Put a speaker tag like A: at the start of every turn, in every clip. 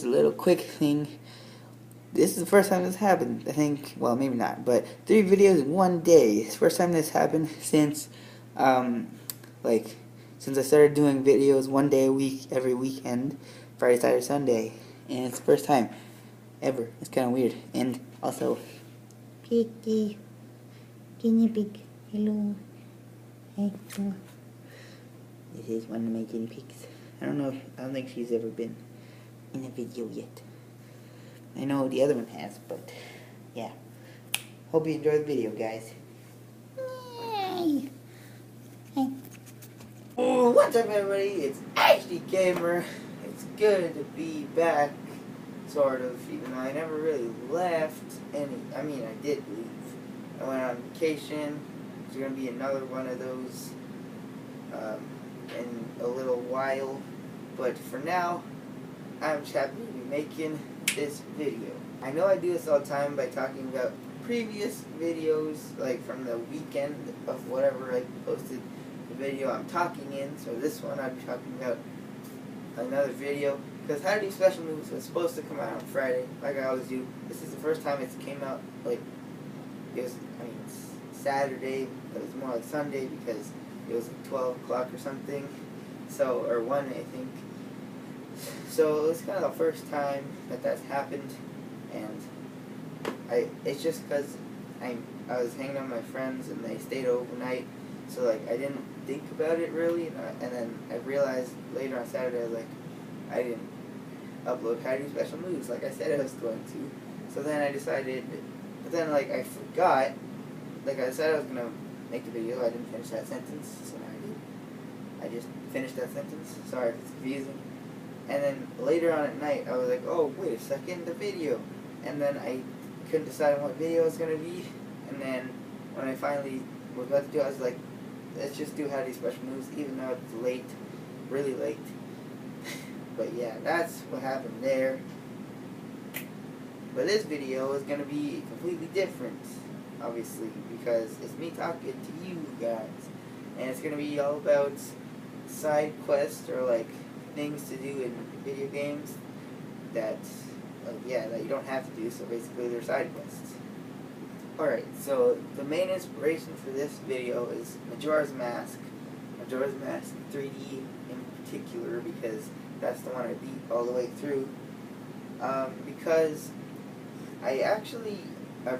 A: just a little quick thing. This is the first time this happened, I think. Well, maybe not, but 3 videos in one day. It's the first time this happened since, like, since I started doing videos one day a week, every weekend, Friday, Saturday, Sunday. And it's the first time ever. It's kind of weird. And also,
B: Piggy, guinea pig, hello. Hey, hello.
A: this is one of my guinea pigs. I don't think she's ever been in a video yet. I know the other one has, but yeah. Hope you enjoy the video, guys.
B: Yay. Hey.
A: Oh, what's up, everybody? It's HDGamer. It's good to be back, sort of, even though I never really left any. I mean, I did leave. I went on vacation. There's going to be another one of those in a little while. But for now, I'm just happy to be making this video. I know I do this all the time by talking about previous videos, like from the weekend of whatever I posted the video I'm talking in. So this one I'm talking about another video, because How to Do Special Moves was supposed to come out on Friday, like I always do. This is the first time it's came out, like, it was, it's Saturday, but it's more like Sunday because it was like 12 o'clock or something, so, or 1 I think. So it's kind of the first time that that's happened, and it's just because I was hanging out with my friends and they stayed overnight, so like I didn't think about it really, and then I realized later on Saturday I was like, I didn't upload How to Do Special Moves like I said I was going to. So then I decided, but then like I forgot, like I said I was gonna make the video, I didn't finish that sentence, so now I did. I just finished that sentence. Sorry if it's confusing. And then later on at night, I was like, oh, wait a second, the video. And then I couldn't decide on what video it was going to be. And then when I finally was about to do it, I was like, let's just do How to Do Special Moves, even though it's late, really late. But yeah, that's what happened there. But this video is going to be completely different, obviously, because it's me talking to you guys. And it's going to be all about side quests, or like things to do in video games that, that you don't have to do, so basically they're side quests. Alright, so the main inspiration for this video is Majora's Mask. Majora's Mask 3D in particular, because that's the one I beat all the way through. Because I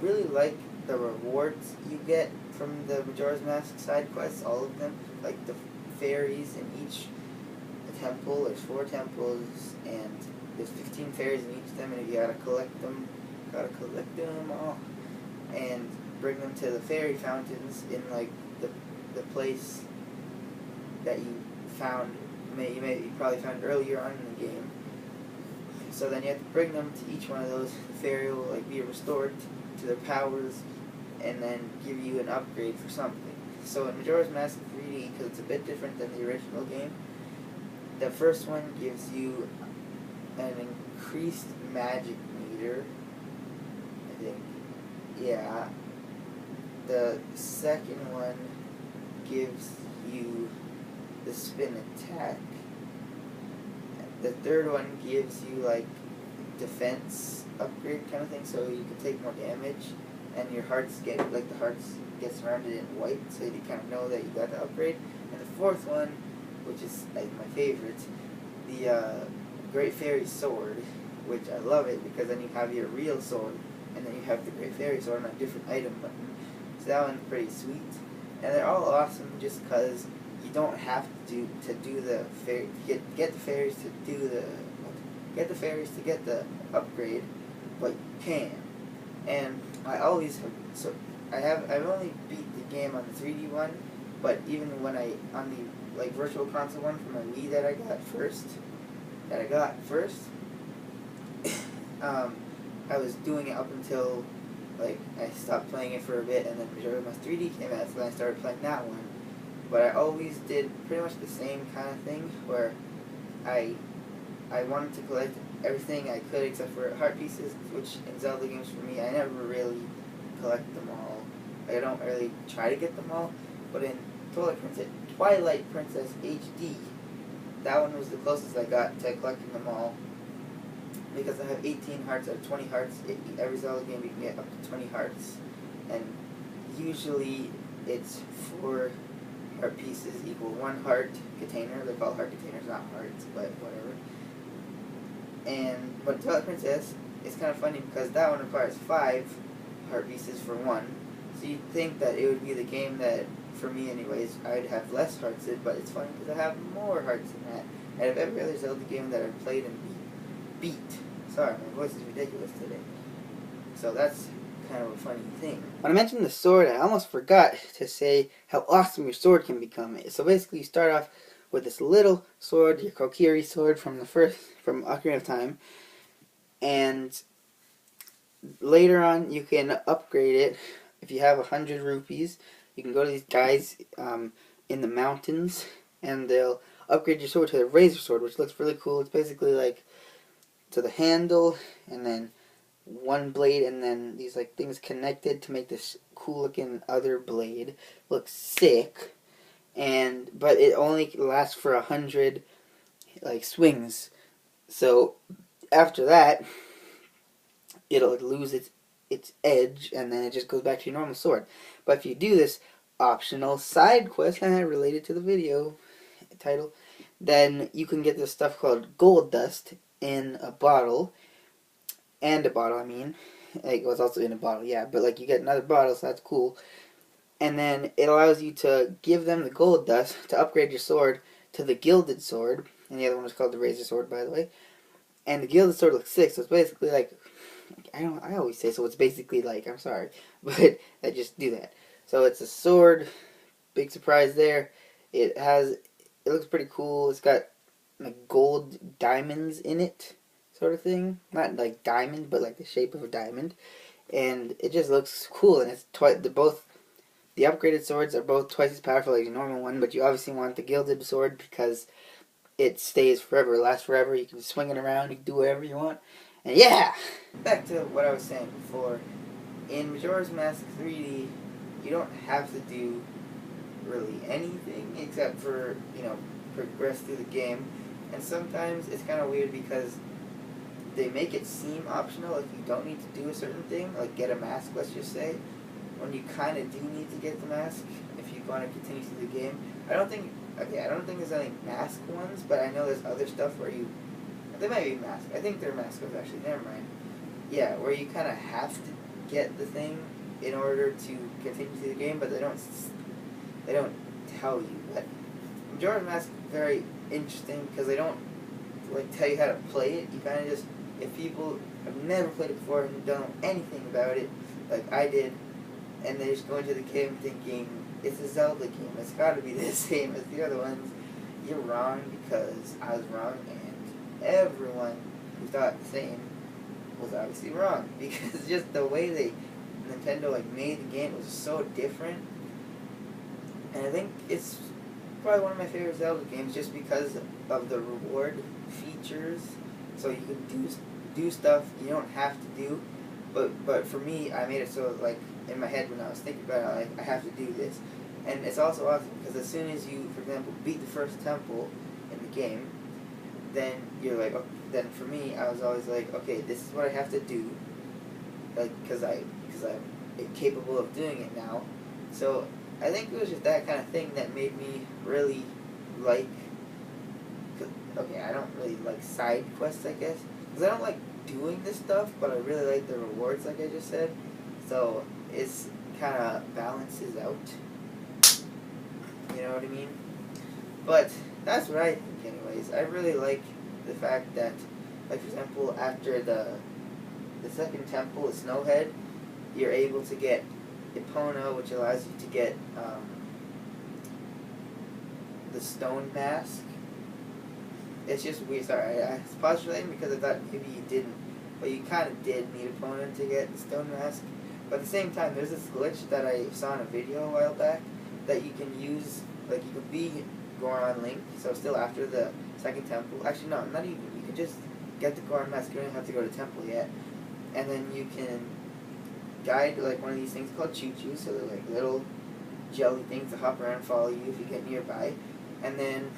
A: really like the rewards you get from the Majora's Mask side quests, all of them, like the fairies in each temple. There's 4 temples, and there's 15 fairies in each of them, and you gotta collect them all, and bring them to the fairy fountains in like the place that you found. You probably found earlier on in the game. So then you have to bring them to each one of those. The fairy will like be restored to their powers, and then give you an upgrade for something. So in Majora's Mask 3D, because it's a bit different than the original game, the first one gives you an increased magic meter, I think. Yeah. The second one gives you the spin attack. The third one gives you like defense upgrade kind of thing, so you can take more damage, and your hearts get surrounded in white, so you kind of know that you got the upgrade. And the fourth one, which is like my favorite, the Great Fairy Sword, which I love it because then you have your real sword, and then you have the Great Fairy Sword on a different item button. So that one's pretty sweet, and they're all awesome just because you don't have to do the get the fairies to do the upgrade, but you can. And I always have, I've only beat the game on the 3D one, but even when on the like virtual console one from my Wii that I got first, I was doing it up until like I stopped playing it for a bit, and then Majora 3D came out, so then I started playing that one. But I always did pretty much the same kind of thing, where I wanted to collect everything I could except for heart pieces, which in Zelda games for me, I never really collect them all. I don't really try to get them all, but in Twilight Princess HD, that one was the closest I got to collecting them all. because I have 18 hearts out of 20 hearts. Every Zelda game you can get up to 20 hearts, and usually it's 4 heart pieces equal 1 heart container. They're called heart containers, not hearts, but whatever. But Twilight Princess is kind of funny because that one requires 5 heart pieces for 1. So you'd think that it would be the game that, for me anyways, I'd have less hearts in, but it's funny because I have more hearts in that out of every other Zelda game that I've played and beat. Sorry, my voice is ridiculous today. So that's kind of a funny thing. When I mentioned the sword, I almost forgot to say how awesome your sword can become. So basically you start off with this little sword, your Kokiri sword from Ocarina of Time, and later on you can upgrade it. If you have 100 rupees, you can go to these guys in the mountains, and they'll upgrade your sword to the Razor Sword, which looks really cool. It's basically like to the handle, and then one blade, and then these like things connected to make this cool looking other blade. Looks sick, but it only lasts for 100 like swings. So after that, it'll lose its edge, and then it just goes back to your normal sword. But if you do this optional side quest related to the video title, then you can get this stuff called gold dust in a bottle. And a bottle, I mean. Like, it was also in a bottle, yeah. But, like, you get another bottle, so that's cool. And then it allows you to give them the gold dust to upgrade your sword to the gilded sword. And the other one was called the Razor Sword, by the way. And the gilded sword looks sick, so it's basically like... I always say so, it's basically like... I'm sorry. But I just do that. So it's a sword. Big surprise there. It looks pretty cool. It's got, like, gold diamonds in it, sort of thing. Not like diamond, but like the shape of a diamond. And it just looks cool. And it's the upgraded swords are both twice as powerful as your normal one, but you obviously want the gilded sword because it stays forever, lasts forever. You can swing it around, you can do whatever you want. And yeah! Back to what I was saying before. In Majora's Mask 3D, you don't have to do really anything except for, progress through the game. And sometimes it's kind of weird because they make it seem optional, like you don't need to do a certain thing, like get a mask, let's just say, when you kind of do need to get the mask if you want to continue through the game. I don't think there's any mask ones, but I know there's other stuff where they might be mask. I think they're mask ones actually, never mind. Yeah, where you kind of have to get the thing in order to continue through the game, but they don't tell you. But Majora's Mask is very interesting because they don't tell you how to play it. You kind of just, if people have never played it before and don't know anything about it, like I did, and they just go into the game thinking it's a Zelda game, it's got to be the same as the other ones, you're wrong because I was wrong, and everyone who thought the same was obviously wrong because just the way Nintendo made the game was so different. And I think it's probably one of my favorite Zelda games just because of the reward features. So you can do stuff you don't have to do, but for me, I made it so in my head when I was thinking about it, I have to do this. And it's also awesome because as soon as you, for example, beat the first temple in the game, then you're like, okay, then for me, I was always like, okay, this is what I have to do, because I'm capable of doing it now. So I think it was just that kind of thing that made me really I don't really like side quests, I guess, because I don't like doing this stuff, but I really like the rewards, like I just said. So it's kind of balances out. You know what I mean? But that's what I think, anyways. I really like the fact that, for example, after the second temple, the Snowhead, you're able to get Epona, which allows you to get the stone mask. It's just weird. Sorry, I was postulating because I thought maybe you didn't, but you kind of did need Epona to get the stone mask. But at the same time, there's this glitch that I saw in a video a while back that you can use, you could be Goron Link, so still after the second temple. Actually, no, not even. You can just get the Goron mask. You don't have to go to temple yet, and then you can guide one of these things called choo-choo. So they're little jelly things that hop around and follow you if you get nearby. And then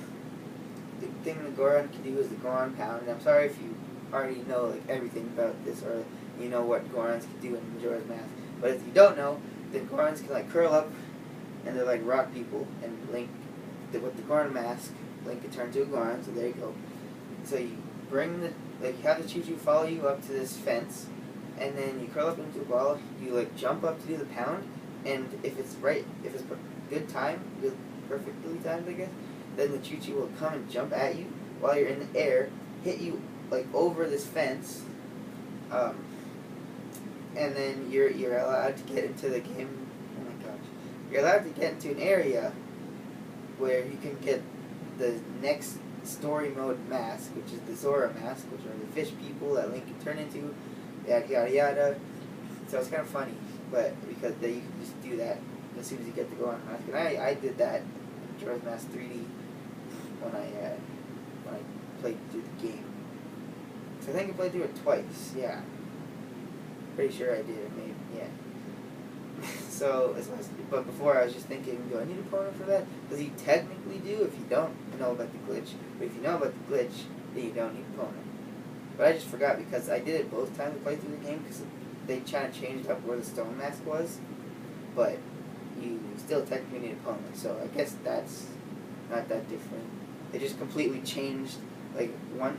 A: the thing the Goron can do is the Goron Pound. And I'm sorry if you already know like everything about this, or you know what Gorons can do in Majora's Mask. But if you don't know, then Gorons can like curl up, and they're like rock people, and Link, with the Goron mask, Link can turn to a Goron. So there you go. So you bring the you have the Choo-Choo follow you up to this fence, and then you curl up into a ball. You like jump up to do the pound, and if it's good time, perfectly timed, I guess, then the Choo-Choo will come and jump at you while you're in the air, hit you like over this fence, and then you're allowed to get into the game. Oh my gosh, you're allowed to get into an area where you can get the next story mode mask, which is the Zora mask, which are the fish people that Link can turn into, yada yada yada. So it's kind of funny, but because you can just do that as soon as you get the Goron mask. And I did that in Majora's Mask 3D when I played through the game. So I think I played through it twice. Yeah, pretty sure I did. Maybe so, but before I was just thinking, do I need a opponent for that? Because you technically do if you don't know about the glitch. But if you know about the glitch, then you don't need an opponent. But I just forgot because I did it both times I played through the game because they kind of changed up where the stone mask was. But you still technically need an opponent. So I guess that's not that different. They just completely changed, like,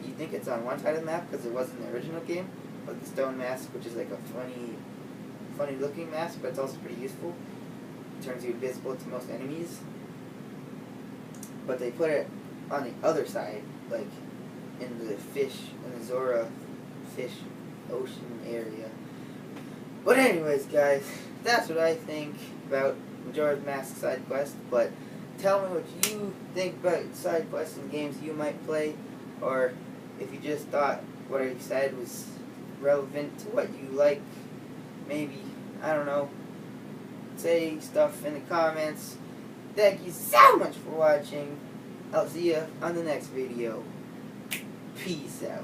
A: you think it's on one side of the map because it was in the original game, but the stone mask, which is like a funny looking mask, but it's also pretty useful. It turns you invisible to most enemies. But they put it on the other side, like in the Zora fish ocean area. But anyways, guys, that's what I think about Majora's Mask side quest. But tell me what you think about side quests and games you might play, or if you just thought what I said was relevant to what you like. Maybe, I don't know, say stuff in the comments. Thank you so much for watching. I'll see you on the next video. Peace out.